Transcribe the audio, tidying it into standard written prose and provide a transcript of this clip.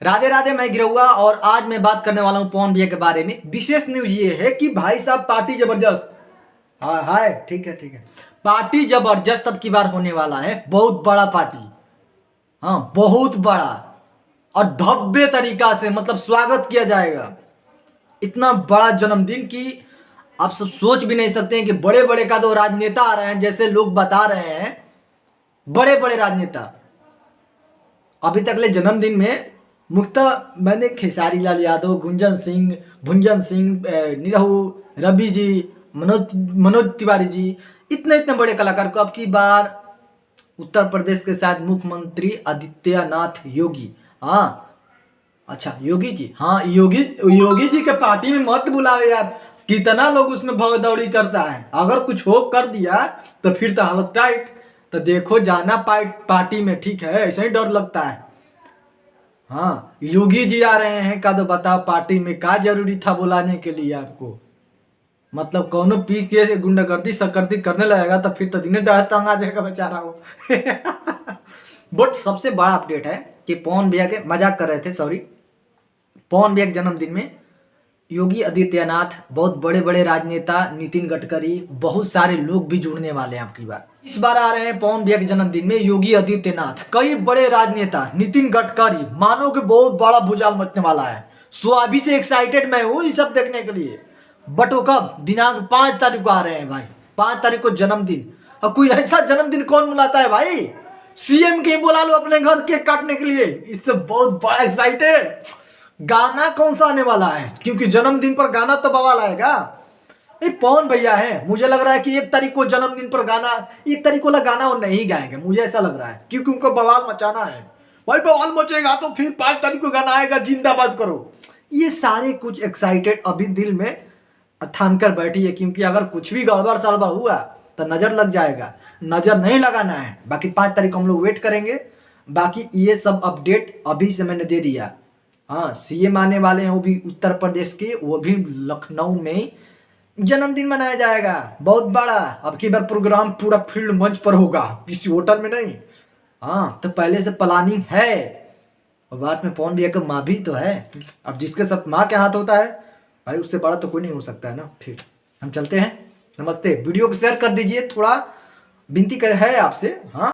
राधे राधे, मैं गिरहुआ और आज मैं बात करने वाला हूं पवन भैया के बारे में। विशेष न्यूज ये है कि भाई साहब पार्टी जबरदस्त। हाँ हाय, ठीक है ठीक है। पार्टी जबरदस्त अब की बार होने वाला है, बहुत बड़ा पार्टी। हाँ बहुत बड़ा और भव्य तरीका से मतलब स्वागत किया जाएगा। इतना बड़ा जन्मदिन कि आप सब सोच भी नहीं सकते हैं कि बड़े बड़े का दो राजनेता आ रहे हैं, जैसे लोग बता रहे हैं बड़े बड़े राजनेता। अभी तक ले जन्मदिन में मुख्यतः मैंने खेसारी लाल यादव, गुंजन सिंह, भुंजन सिंह, निरहू, रवि जी, मनोज तिवारी जी, इतने इतने बड़े कलाकार को। अब की बार उत्तर प्रदेश के साथ मुख्यमंत्री आदित्यनाथ योगी, हाँ अच्छा योगी जी, हाँ योगी जी के पार्टी में मत बुलावे यार। कितना लोग उसमें भगदौड़ी करता है, अगर कुछ हो कर दिया तो फिर तो हालत टाइट। तो देखो जाना पार्टी में, ठीक है, ऐसा ही डर लगता है। हाँ योगी जी आ रहे हैं का तो बताओ, पार्टी में क्या जरूरी था बुलाने के लिए आपको। मतलब कौनो पी के गुंडागर्दी सकर्दी करने लगेगा तो फिर तो दिन दहाड़े तंग आ जाएगा बेचारा वो। बट सबसे बड़ा अपडेट है कि पवन भैया के, मजाक कर रहे थे सॉरी, पवन भैया के जन्मदिन में योगी आदित्यनाथ, बहुत बड़े बड़े राजनेता, नितिन गडकरी, बहुत सारे लोग भी जुड़ने वाले हैं आपकी बार। इस बार आ रहे हैं पवन भैया के जन्मदिन में योगी आदित्यनाथ, कई बड़े राजनेता, नितिन गडकरी। मानो कि बहुत बड़ा भूचाल मचने वाला है। सो अभी से एक्साइटेड मैं हूँ ये सब देखने के लिए। बट वो कब, दिनांक 5 तारीख को आ रहे हैं भाई, 5 तारीख को जन्मदिन। और कोई ऐसा जन्मदिन कौन मनाता है भाई, सीएम के बुला लो अपने घर केक काटने के लिए। इससे बहुत बड़ा एक्साइटेड। गाना कौन सा आने वाला है, क्योंकि जन्मदिन पर गाना तो बवाल आएगा। ये पवन भैया है, मुझे लग रहा है कि 1 तारीख को जन्मदिन पर गाना, 1 तारीख वाला गाना वो नहीं गाएंगे, मुझे ऐसा लग रहा है, क्योंकि उनको बवाल मचाना है भाई। बवाल मचेगा तो फिर 5 तारीख को गाना आएगा, जिंदाबाद करो। ये सारे कुछ एक्साइटेड अभी दिल में ठान कर बैठी है, क्योंकि अगर कुछ भी गड़बड़ सड़बड़ हुआ तो नजर लग जाएगा। नजर नहीं लगाना है, बाकी 5 तारीख को हम लोग वेट करेंगे। बाकी ये सब अपडेट अभी से मैंने दे दिया। हाँ सीएम आने वाले हैं, वो भी उत्तर प्रदेश के, वो भी लखनऊ में जन्मदिन मनाया जाएगा, बहुत बड़ा। अब की बार प्रोग्राम पूरा फील्ड मंच पर होगा, किसी होटल में नहीं। हाँ तो पहले से प्लानिंग है। और बाद में पवन भैया का माँ भी तो है। अब जिसके साथ माँ के हाथ होता है भाई, उससे बड़ा तो कोई नहीं हो सकता है ना। फिर हम चलते हैं, नमस्ते। वीडियो को शेयर कर दीजिए, थोड़ा विनती कर है आपसे। हाँ।